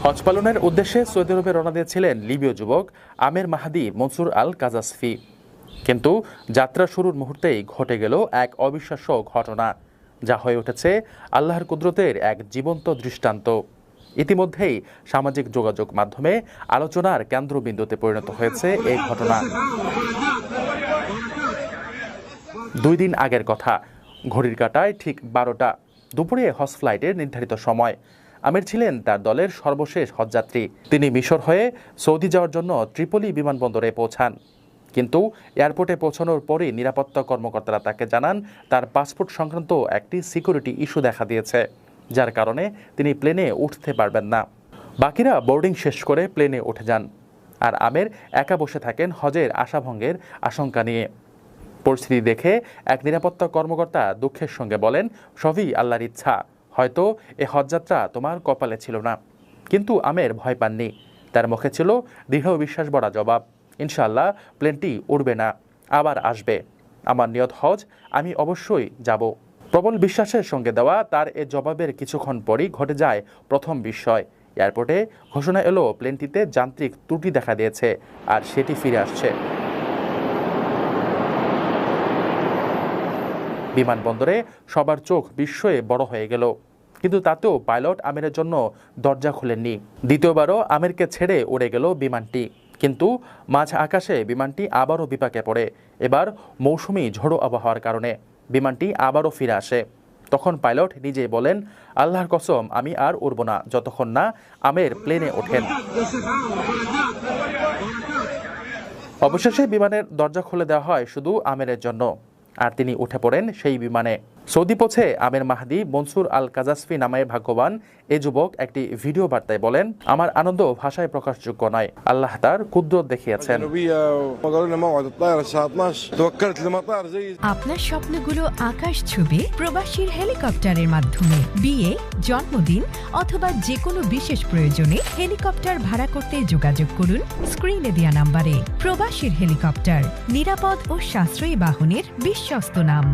হজ পালনের উদ্দেশ্যে সৌদি আরবে রওনা দিয়েছিলেন লিবীয় যুবক আমের মাহাদি মনসুর আল কাজাসফি। কিন্তু যাত্রা শুরুর মুহূর্তেই ঘটে গেল এক অবিশ্বাস্য ঘটনা, যা হয়ে উঠেছে আল্লাহর কুদরতের এক জীবন্ত দৃষ্টান্ত। ইতিমধ্যেই সামাজিক যোগাযোগ মাধ্যমে আলোচনার কেন্দ্রবিন্দুতে পরিণত হয়েছে এই ঘটনা। 2 দিন আগের কথা, ঘড়ির কাঁটায় ঠিক 12টা দুপুরে হজ ফ্লাইটের নির্ধারিত সময়। আমির ছিলেন তার দলের সর্বশেষ হজযাত্রী। তিনি মিশর হয়ে সৌদি যাওয়ার জন্য ত্রিপলি বিমানবন্দরে পৌঁছান। কিন্তু এয়ারপোর্টে পৌঁছানোর পরই নিরাপত্তা কর্মকর্তারা তাকে জানান তার পাসপোর্ট সংক্রান্ত একটি সিকিউরিটি ইস্যু দেখা দিয়েছে, যার কারণে তিনি প্লেনে উঠতে পারবেন না। বাকিরা বোর্ডিং শেষ করে প্লেনে উঠে যান, আর আমের একা বসে থাকেন হজের আশাভঙ্গের আশঙ্কা নিয়ে। পরিস্থিতি দেখে এক নিরাপত্তা কর্মকর্তা দুঃখের সঙ্গে বলেন, সবই আল্লাহর ইচ্ছা, হয়তো এ হজযাত্রা তোমার কপালে ছিল না। কিন্তু আমের ভয় পাননি, তার মুখে ছিল দৃঢ় বিশ্বাস ভরা জবাব, ইনশাআল্লাহ প্লেনটি উড়বে না, আবার আসবে। আমার নিয়ত হজ, আমি অবশ্যই যাব। প্রবল বিশ্বাসের সঙ্গে দেওয়া তার এ জবাবের কিছুক্ষণ পরই ঘটে যায় প্রথম বিস্ময়। এয়ারপোর্টে ঘোষণা এলো প্লেনটিতে যান্ত্রিক ত্রুটি দেখা দিয়েছে আর সেটি ফিরে আসছে। বিমানবন্দরে সবার চোখ বিস্ময়ে বড় হয়ে গেল, কিন্তু তাতেও পাইলট আমিরের জন্য দরজা খুলেননি। দ্বিতীয়বারও আমিরকে ছেড়ে উড়ে গেল বিমানটি, কিন্তু মাঝ আকাশে বিমানটি আবারও বিপাকে পড়ে। এবার মৌসুমি ঝোড়ো আবহাওয়ার কারণে বিমানটি আবারও ফিরে আসে। তখন পাইলট নিজেই বলেন, আল্লাহর কসম, আমি আর উড়ব না যতক্ষণ না আমের প্লেনে ওঠেন। অবশেষে বিমানের দরজা খুলে দেওয়া হয় শুধু আমেরের জন্য, আর তিনি উঠে পড়েন সেই বিমানে। সৌদি পৌঁছে আমের মাহাদি মনসুর আল কাজাসফি নামে ভাগ্যবান এ যুবক একটি ভিডিও বার্তায় বলেন, আমার আনন্দ ভাষায় প্রকাশযোগ্য নয়, আল্লাহ তার কুদরত দেখিয়েছেন। আপনার স্বপ্নগুলো আকাশ ছুবে প্রবাসীর হেলিকপ্টারের মাধ্যমে। বিয়ে, জন্মদিন অথবা যে কোনো বিশেষ প্রয়োজনে হেলিকপ্টার ভাড়া করতে যোগাযোগ করুন স্ক্রিনে দেয়া নাম্বারে। প্রবাসীর হেলিকপ্টার, নিরাপদ ও সাশ্রয়ী বাহনের বিশ্বস্ত নাম।